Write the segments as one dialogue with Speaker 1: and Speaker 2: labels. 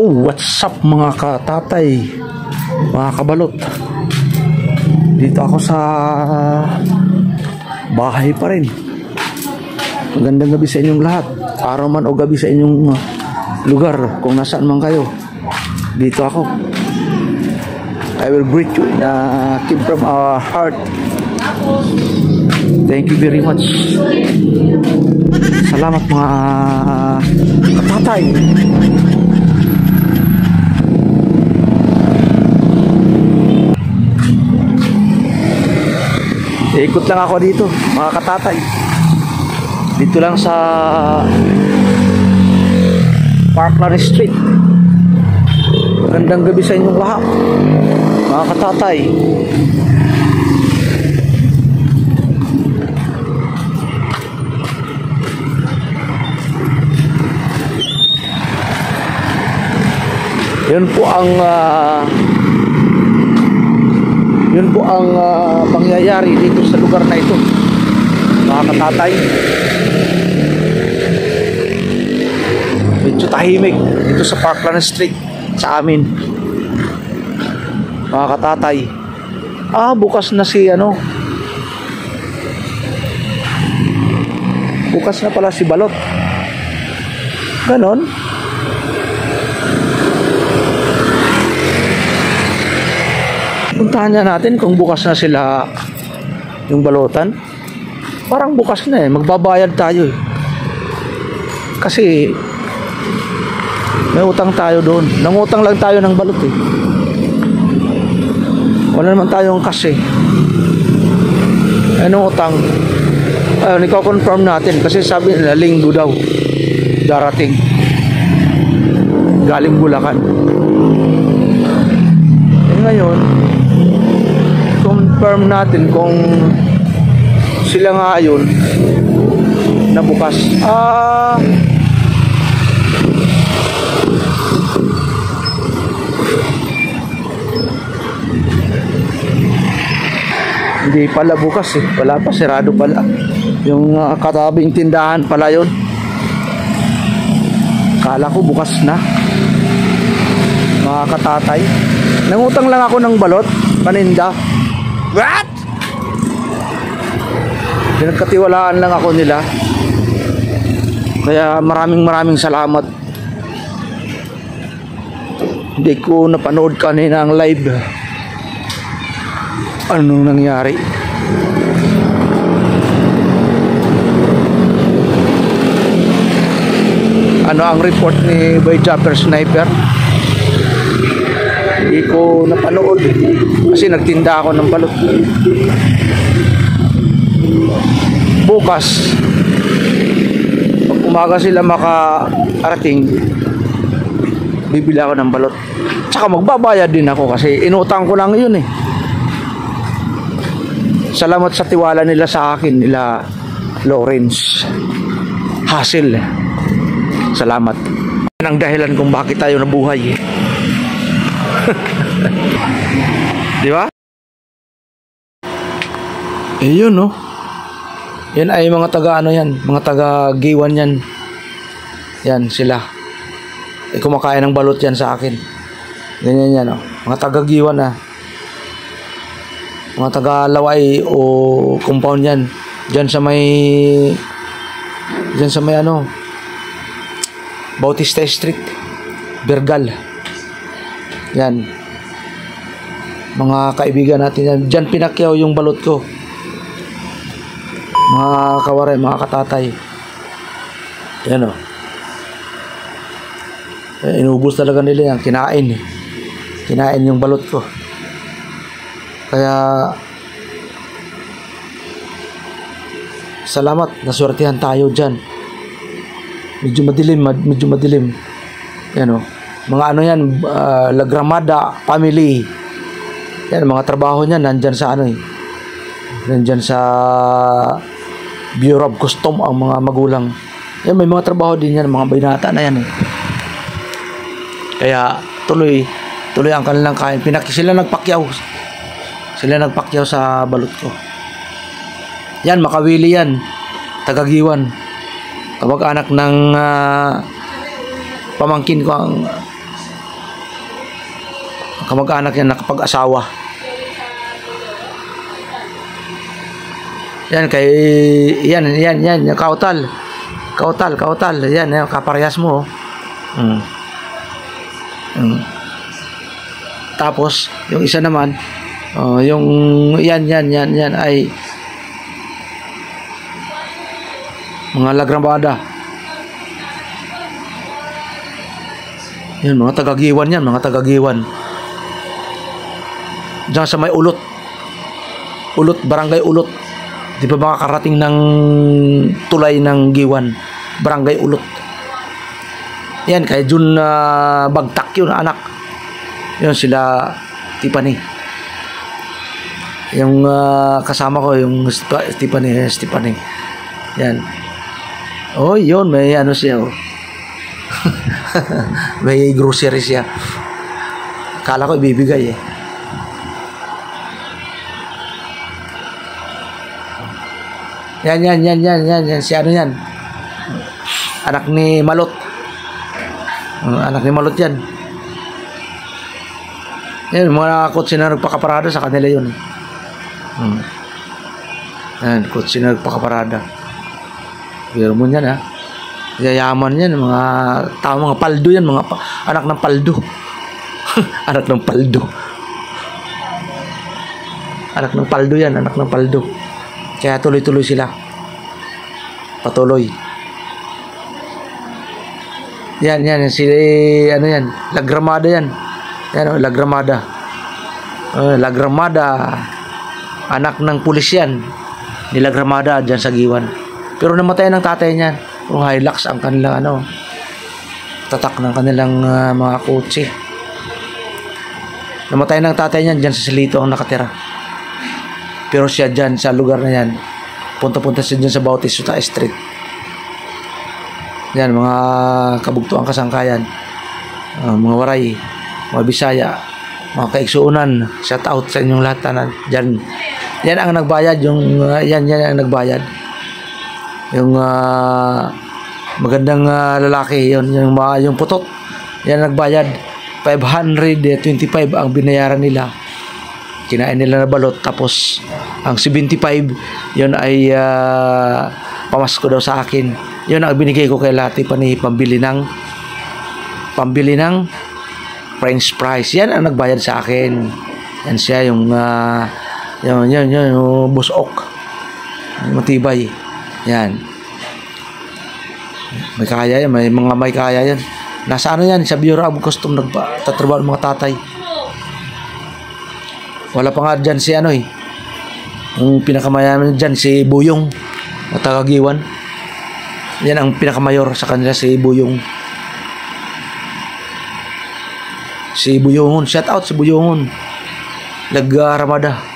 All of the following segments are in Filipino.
Speaker 1: What's up mga katatay, mga kabalot? Dito ako sa bahay pa rin. Magandang gabi sa inyong lahat, araw man o gabi sa inyong lugar, kung nasaan man kayo. Dito ako. I will greet you in keep from our heart. Thank you very much. Salamat mga katatay. Ikot lang ako dito mga katatay. Dito lang sa Parkland Street. Magandang gabi sa inyong lahat mga katatay. Yun po ang pangyayari dito sa lugar na ito mga katatay. Medyo tahimik dito sa Parkland Street sa amin mga katatay. Bukas na bukas na pala si Balot. Ganon. Puntahan niya natin kung bukas na sila yung balutan. Parang bukas na magbabayad tayo kasi may utang tayo doon. Nangutang lang tayo ng balot wala naman tayong cash anong utang? Niko-confirm natin kasi sabi nila linggo daw darating galing Bulacan. Ngayon confirm natin kung sila nga yun na bukas. Hindi pala bukas wala pa, sirado pala yung katabing tindahan pala yun. Kala ko bukas na mga katatay. Nangutang lang ako ng balot paninda. What? Pinagkatiwalaan lang ako nila. Kaya maraming salamat. Hindi ko napanood kanina ang live. Anong nangyari? Ano ang report ni Boy Japper Sniper? Hindi ko napanood kasi nagtinda ako ng balot. Bukas pag umaga sila makarating, bibili ako ng balot. Tsaka magbabayad din ako kasi inutang ko lang yun Salamat sa tiwala nila sa akin, nila Lawrence Hassel. Salamat. Yan ang dahilan kung bakit tayo nabuhay di ba? Yun yan ay mga taga mga taga Giwan yan. Yan sila. Kumakain ng balot yan sa akin. Ganyan yan mga taga Giwan mga taga Laway o compound yan. Diyan sa may Bautista Street, Bergal. Yan. Mga kaibigan natin yan. Diyan pinakyaw yung balot ko. Mga kawaray, mga katatay. Yan inubos talaga nila yan. Kinain yung balot ko. Kaya salamat, naswertihan tayo dyan. Medyo madilim. Yan mga yan, Lagramada family. Yan mga trabaho niyan nandyan sa nandyan sa Bureau of Custom ang mga magulang. Yan may mga trabaho din yan, mga binata na yan Kaya tuloy ang kanilang kain. Sila nagpakyaw sa balot ko. Yan, Makawili yan, Tagagiwan. Kamag-anak ng pamangkin ko ang kamag-anak yan nakapag-asawa. Yan kay yan kautal. Yan kaparehas mo. Tapos yung isa naman yung yan ay mga lagramada. Yan mga tagagiwan yan, mga tagagiwan. Diyan sa may Ulot, barangay Ulot. Di ba makakarating ng tulay ng Giwan, barangay Ulot. Yan, kay Jun Bagtak yun, anak. Yun sila, Tiffany. Yung kasama ko, yung Tiffany. Yan. Oh, yun, may ano siya, oh. May grocery siya. Kala ko ibibigay, eh. Yan. Si ano yan? Anak ni Malot. Anak ni Malot yan. Yan, mga kotse na nagpakaparada sa kanila yun. Yan, kotse na nagpakaparada. Pero mo yan, ha? Yayaman yan, mga tao, mga paldo yan, mga anak ng paldo. Anak ng paldo. Anak ng paldo yan, anak ng paldo. Kaya tuloy-tuloy sila. Patuloy. Yan, si ano yan, Lagramada yan. Yan, Lagramada. Lagramada. Anak ng pulis yan. Ni Lagramada dyan sa Giwan. Pero namatay ng tatay niyan. Kung Hilux ang kanilang ano, tatak ng kanilang mga kotse. Namatay ng tatay niyan dyan sa Silito ang nakatira. Pero siya dyan sa lugar na yan, punta-punta siya dyan sa Bautista Street. Yan, mga kabugtuang kasangkayan, mga Waray, mga Bisaya, mga Kaigsuunan, shout out sa inyong lahat na dyan. Yan ang nagbayad, yan ang nagbayad. Yung magandang lalaki, yung putot, yan nagbayad. 525 ang binayaran nila. Kinain nila na balot, tapos ang 75 yun ay pamasko daw sa akin. Yun ang binigay ko kay Tiffany, pambili ng French fries. Yan ang nagbayad sa akin. Yan siya, yung busok, matibay. Yan, may kaya yan, may kaya yan. Nasa ano yan, sa Bureau of Custom nagtatrabaho ng mga tatay. Wala pa nga dyan si ano, yung pinakamayaman dyan, si Buyong na taga-Giwan. Yan ang pinakamayor sa kanila, si Buyong. Si Buyongon, shout out si Buyongon. Lagramada.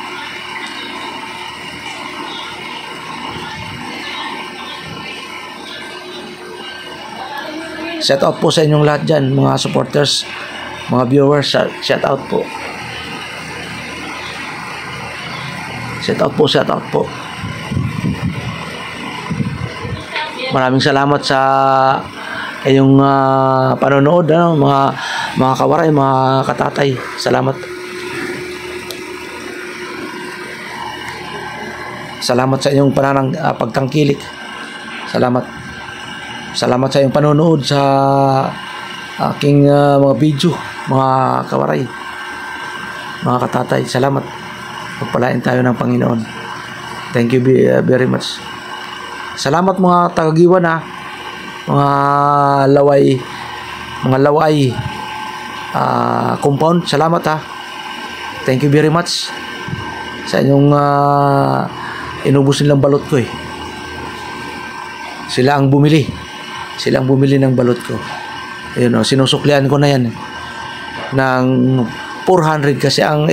Speaker 1: Shout out po sa inyong lahat dyan, mga supporters, mga viewers. Shout out po. Shout out po. Maraming salamat sa inyong panonood, mga kawaray, mga katatay. Salamat. Salamat sa inyong pagtangkilik. Salamat sa inyong panonood sa aking mga video, mga kawaray, mga katatay. Salamat. Pagpalain tayo ng Panginoon. Thank you very much. Salamat mga taga-Giwan, mga laway compound. Salamat, thank you very much sa inyong inubos nilang balot ko. Sila ang bumili ng balot ko. Ayun, sinusuklian ko na yan ng 400 kasi ang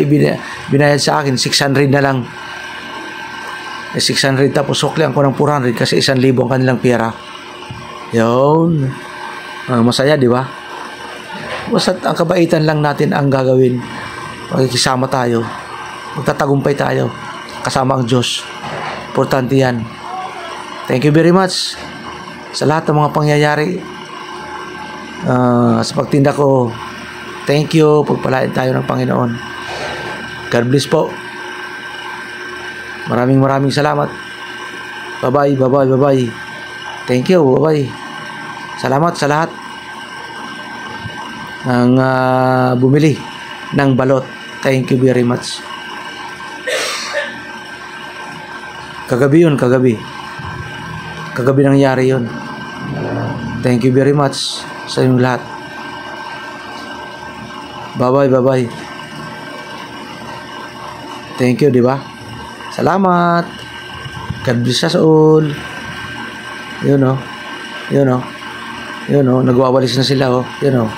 Speaker 1: binayad sa akin 600 na lang. 600, tapos suklian ko ng 400 kasi 1,000 ang kanilang pera. Yun, masaya, di ba? Basta ang kabaitan lang natin ang gagawin. Magkikisama tayo, magtatagumpay tayo kasama ang Diyos. Importante yan. Thank you very much sa lahat ng mga pangyayari sa pagtinda ko Thank you. Pagpalain tayo ng Panginoon. God bless po. Maraming salamat. Bye-bye, bye-bye, bye-bye. Thank you, bye-bye. Salamat sa lahat ng bumili ng balot. Thank you very much. Kagabi yun, kagabi. Kagabi nangyari yun. Thank you very much sa inyong lahat. Bye-bye, bye-bye. Thank you, di ba? Salamat. God bless us all. Yun o. Yun o. Yun o. Nagwawalis na sila o. Yun o.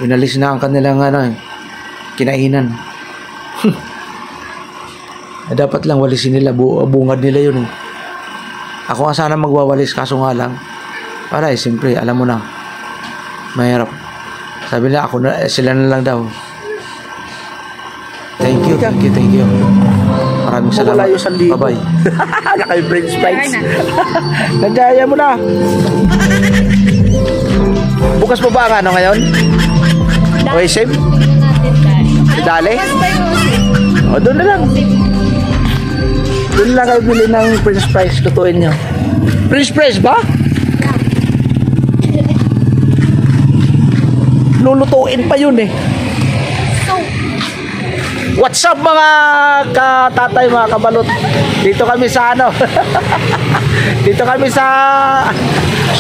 Speaker 1: Pinalis na ang kanilang kinainan. Dapat lang walisin nila. Bungad nila yun eh. Ako nga sana magwawalis kaso nga lang. Para siyempre, alam mo na. Mahirap. Sabi nila, sila na lang daw. Thank you. Maraming salamat. Bye-bye. Naka-French fries. Nagaya mo na. Bukas mo ba ang ngayon? Oisip? Dali? O, doon na lang. Doon lang kayo bili ng French fries. Lutuin nyo. French fries ba? Lulutuin pa yun eh. What's up mga katatay, mga kabalot? Dito kami sa dito kami sa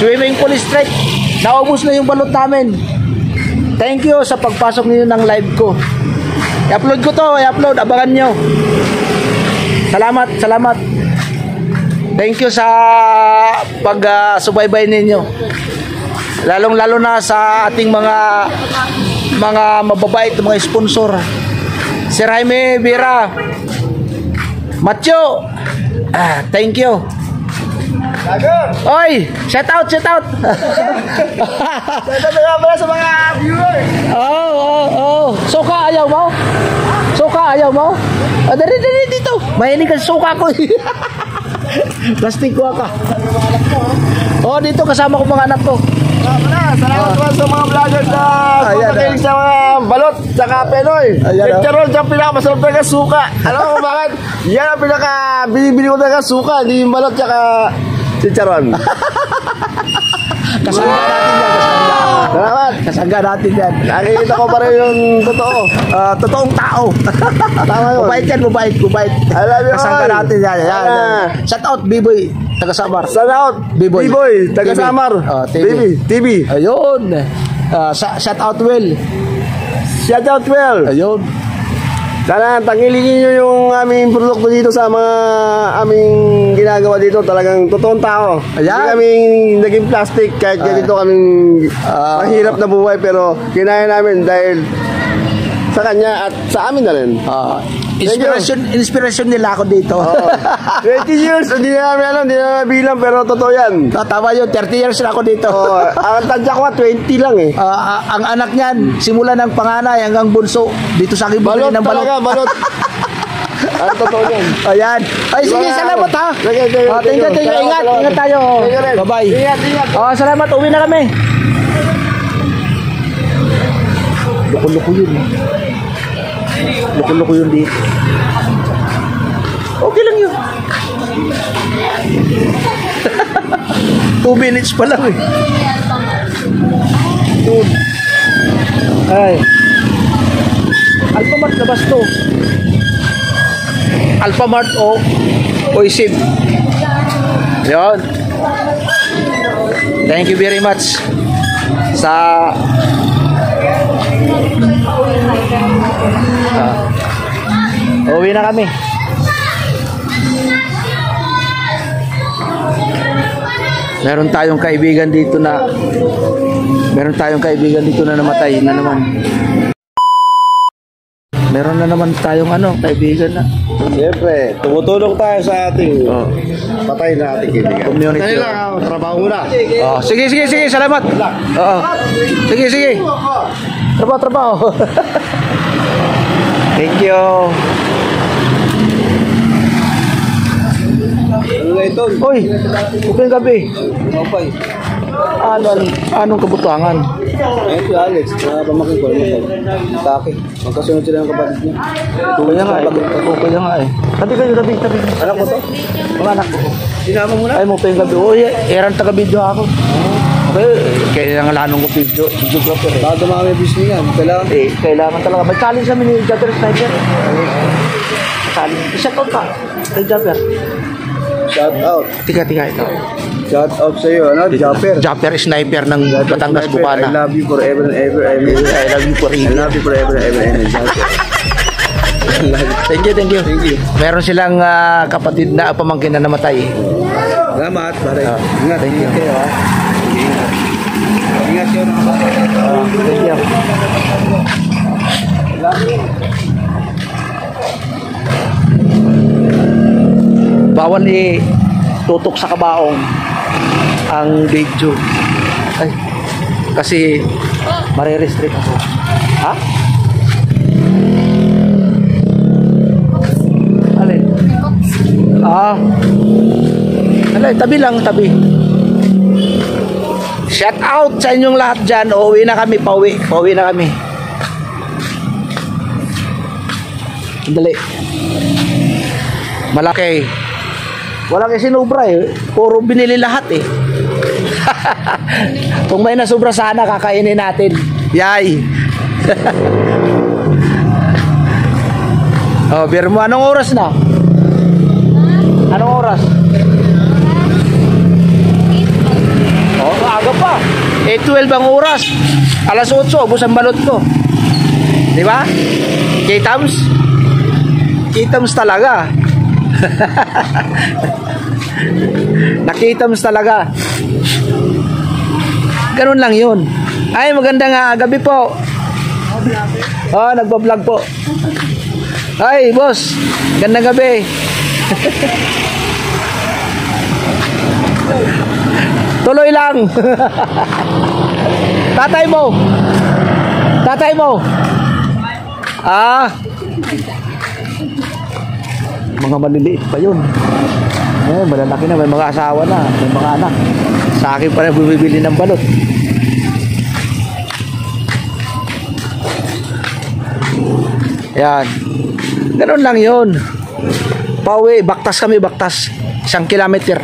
Speaker 1: swimming pool street. Naubos na yung balot namin. Thank you sa pagpasok niyo ng live ko. I-upload ko to, i-upload. Abangan nyo. Salamat. Thank you sa pag-subaybay ninyo. Lalong-lalo na sa ating mga mababait, mga sponsor. Si Jaime Vera, Macho, thank you. Oy, shout out. Shout out sa mga viewers. Oh. Suka ayaw mo? Dari dito. Mahinig ka suka ko. Plastic ko ka. Oh, dito kasama ko mga anak ko. Salamat sa mga vloggers na pagkakilig sa mga balot saka Penoy. Chicharon siya pinakamasarap talaga suka. Alam mo bakit? Yan ang binibili ko talaga suka, hindi yung balot saka chicharon. Kasangga natin yan. Salamat. Kasangga natin yan. Nakikita ko pa rin yung totoo. Totoong tao. Tama yun. Mabait. I love you all. Kasangga natin yan. Shout out, B-Boy. Taga-Samar. Shout out, B-Boy. Taga-Samar. TV. Ayun. Shout out, Will. Ayun. Sana tangilingin nyo yung aming produkto dito sa mga aming ginagawa dito. Talagang totoong tao. Hindi kaming naging plastic kahit ganito kaming mahirap na buhay, pero kinaya namin dahil sa kanya at sa amin na rin. Inspiration nila ako dito. 20 years, hindi na namin alam, hindi na namin bilang, pero totoo yan. Tama yun, 30 years na ako dito. Ang tadya ko 20 lang eh. Ang anak niyan, simula ng panganay hanggang bunso, dito sa akin bumili ng balot. Balot. Ang totoo yan. Ayan. Ay, sige, salamat ha. Thank you. Ingat tayo. Bye-bye. Ingat. Salamat, uwi na kami. Loko-loko yun dito. Okay lang yun. 2 minutes pa lang eh. Yun. Ay. Alphamart na basto. Alphamart o isip. Yun. Thank you very much sa uwi na kami. Meron tayong kaibigan dito na namatay na naman. Meron na naman tayong kaibigan na. Siyempre, tumutulong tayo sa ating patay na ating kaibigan. Community. Dahil lang, trabaho muna. Sige, salamat. Sige. Trabaho. Thank you. Ano na ito? Uy, bukeng gabi. Okay. Anong kabutangan?
Speaker 2: Ayun si Alex, pamakin ko. Taki. Magkasunod sila ng kapatid niya.
Speaker 1: Kaya nga eh. Tabi kayo, tabi.
Speaker 2: Anak mo to?
Speaker 1: Mga anak ko.
Speaker 2: Sinama mo na?
Speaker 1: Ay mo pa yung gabi. Uy, eran taga-video ako. Okay, kaya nga lanong ko videographer eh.
Speaker 2: Baka dumami business yan. Kailangan.
Speaker 1: Kailangan talaga. May challenge kami ni Japper Sniper. Challenge. Shout out ka. Kay Japper.
Speaker 2: Shout out.
Speaker 1: Tika, ito.
Speaker 2: Shout out sa iyo, ano? Japper.
Speaker 1: Japper Sniper ng Batangas,
Speaker 2: Sniper, I
Speaker 1: Bukana.
Speaker 2: love you forever and ever. I love you forever and ever. Japper.
Speaker 1: Thank you. Meron silang kapatid na pamangkin na namatay.
Speaker 2: Salamat, pare.
Speaker 1: Ingat. Thank you.
Speaker 2: kayo, ha? Ingat kayo ng kapatid.
Speaker 1: Thank you. Bawal tutok sa kabaong ang video. Ay, kasi mare-restrict ako. Ha? Alin? Alin, tabi lang. Shout out sa inyong lahat dyan. Pauwi na kami. Dali. Malaki. Walang isinubra eh. Puro binili lahat eh. Kung may nasubra sana, kakainin natin. Yay! Oh, beer mo. Anong oras na? Anong oras? Oh, maaga pa. 8:12 ang oras. Alas 8, ubos ang balot ko. Di ba? Kitams talaga. Nakitams talaga. Ganun lang yun. Ay, magandang gabi po. Oh, nagbablog po. Ay, boss. Gandang gabi. Tuloy lang. Tatay mo. Mga maliliit pa yun. Malalaki na, may mga asawa na, may mga anak. Sa akin pa rin bumibili ng balot. Yan. Ganun lang yun. Pauwi, baktas. 1 kilometer.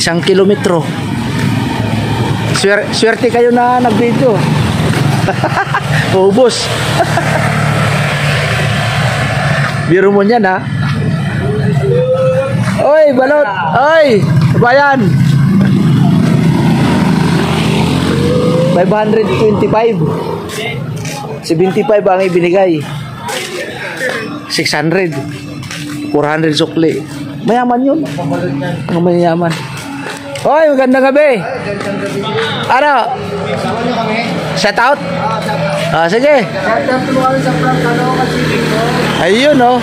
Speaker 1: 1 kilometro. Swerte kayo na nag-video. Ubos. Biro mo niyan, ha? Oy, balot! Oy! Bayan! 525. 75 ang ibinigay. 600. 400 sukli. Mayaman yun. Ang mayaman. Oy, magandang gabi. Ano? Shout out? Sige. Ayun, oh.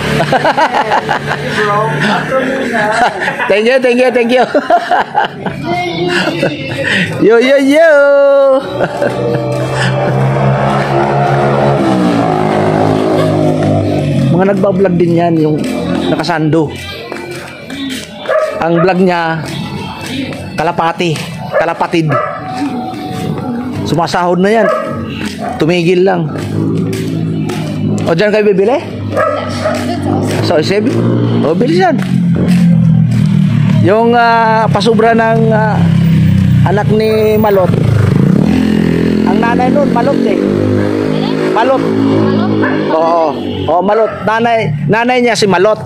Speaker 1: Thank you. Yo. Mga nagbablog din yan, yung nakasando. Ang vlog niya, kalapatid. Sumasahod na yan. Tumigil lang. O, dyan kayo bibili? So, bilisan. Yung pasubra ng anak ni Malot. Ang nanay nun, Malot eh. Malot. Oo, Malot. Nanay niya si Malot.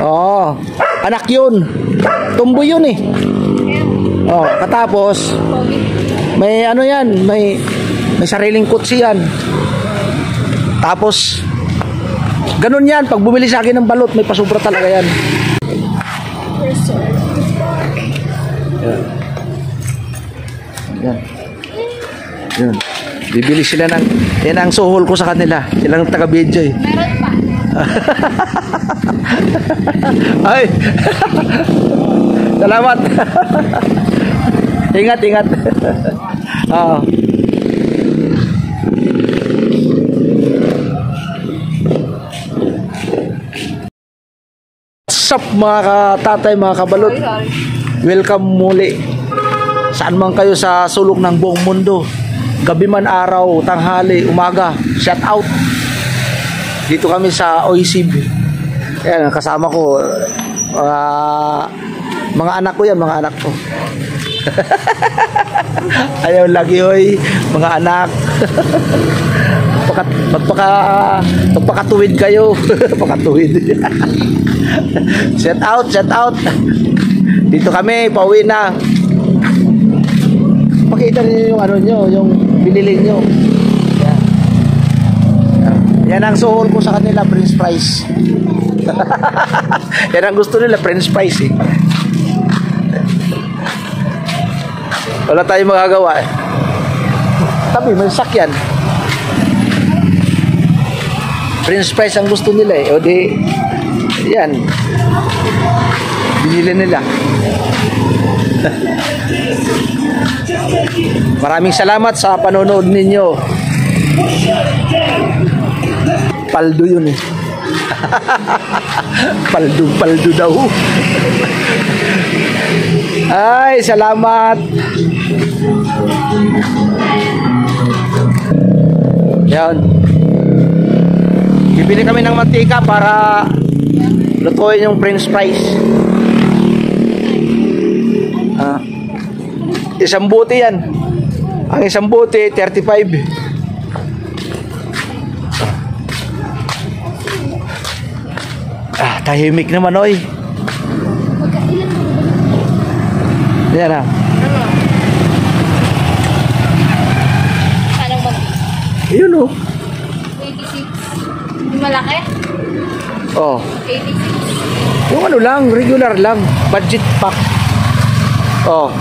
Speaker 1: Oo, anak yun. Tumboy yun eh. Oh, katapos may ano yan, may sariling kutsi yan. Tapos ganun yan, pag bumili sa akin ng balot, may pasubra talaga yan. Yan. Bibili sila ng, yan ang suhol ko sa kanila. Silang taga-video eh.
Speaker 3: Meron pa.
Speaker 1: Ay. Salamat. Ingat. Oo. What's up mga katatay, mga kabalot? Welcome muli. Saan man kayo sa sulok ng buong mundo. Gabi man, araw, tanghali, umaga. Shout out. Dito kami sa Oisib. Ayan, kasama ko. Mga anak ko yan, mga anak ko. Ayaw lagi, oy. Mga anak. Magpakatuwid kayo. Pakatuwid. Shout out, shout out. Dito kami, pauwi na. Pakita niyo yung ano nyo, yung binili nyo. Yan ang suhol ko sa kanila, French fries. Yan ang gusto nila, French fries eh. Wala tayong magagawa eh. Tabi, may sakyan. French fries ang gusto nila eh. O di, yan. Binili nila. Maraming salamat sa panonood ninyo. Paldo yun eh. Paldo daw. Ay, salamat. Yan. Bibili kami ng mantika para lutuin yung French fries. Isang bote yan. Ang isang bote 35. Tahimik naman, oy. Yan ah. Yun oh.
Speaker 3: 86. Malaki?
Speaker 1: Oh.
Speaker 3: 86.
Speaker 1: Yung ano lang, regular lang. Budget pack. Oh.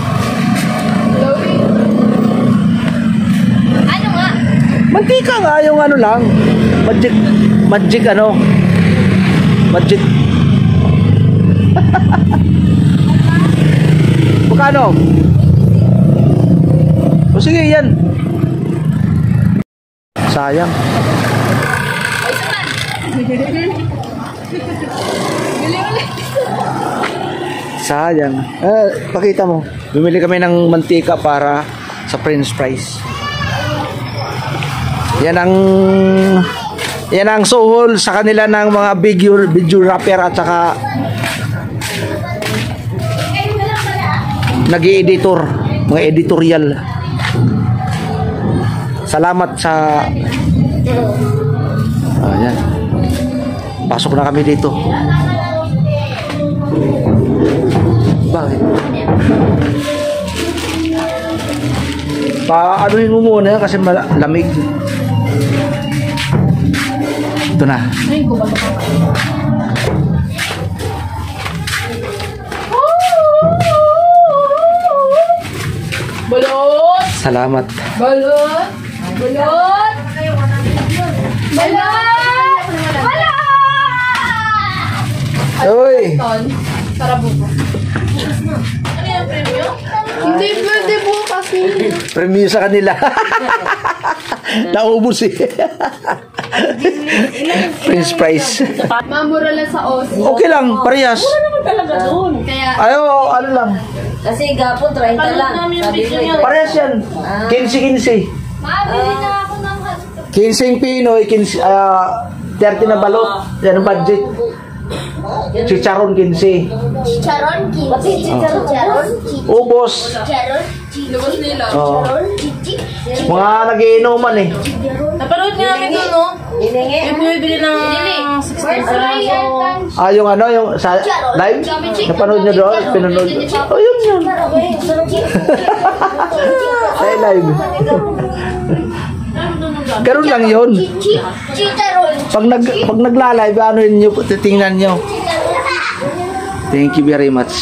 Speaker 3: Ano nga?
Speaker 1: Mantika nga, yung ano lang. Magic ano. Budget. Magkano? O sige, yan. Sayang. Sayang. Pakita mo. Bumili kami ng mantika para sa French fries. Yan ang suhol sa kanila ng mga video rapper at saka nag-i-editor, mga editorial. Salamat sa yan. Pasok na kami dito. Bakit? Paanuhin mo muna kasi malamig. Ito na.
Speaker 3: Balot!
Speaker 1: Salamat.
Speaker 3: Balot! Balot! Balot! Balot!
Speaker 1: Uy!
Speaker 3: Para buko. Ano yung premyo? Hindi pwede bukas eh.
Speaker 1: Premyo sa kanila. Naubos eh. French fries.
Speaker 3: Mamura lang sa OC.
Speaker 1: Okay lang, parehas.
Speaker 4: Talaga doon.
Speaker 3: Kaya,
Speaker 1: Ayaw, ano lang.
Speaker 4: Kasi gapon, 30 lang. Sabi ko eh.
Speaker 1: Parehas yan. 15-15.
Speaker 3: mabili na ako ng
Speaker 1: 15 Pinoy, 30 na balot. Yan ang budget. Chicharon 15.
Speaker 3: chicharon,
Speaker 4: Pati chicharon.
Speaker 3: chicharon,
Speaker 1: Ubos.
Speaker 3: chicharon, lubos nila.
Speaker 1: Oh.
Speaker 3: chichi,
Speaker 1: Mga nagiinuman eh.
Speaker 4: Napanood niya namin doon, no? Iningi. Yung bumibili ng 16 pesos.
Speaker 1: Yung ano, yung sa live? Napanood nyo doon? Pinanood. Oh, yun yun. Sa live. Ganun lang yun.
Speaker 3: chicharon,
Speaker 1: Pag nagla-live, ano yun nyo, titingnan nyo. Thank you very much.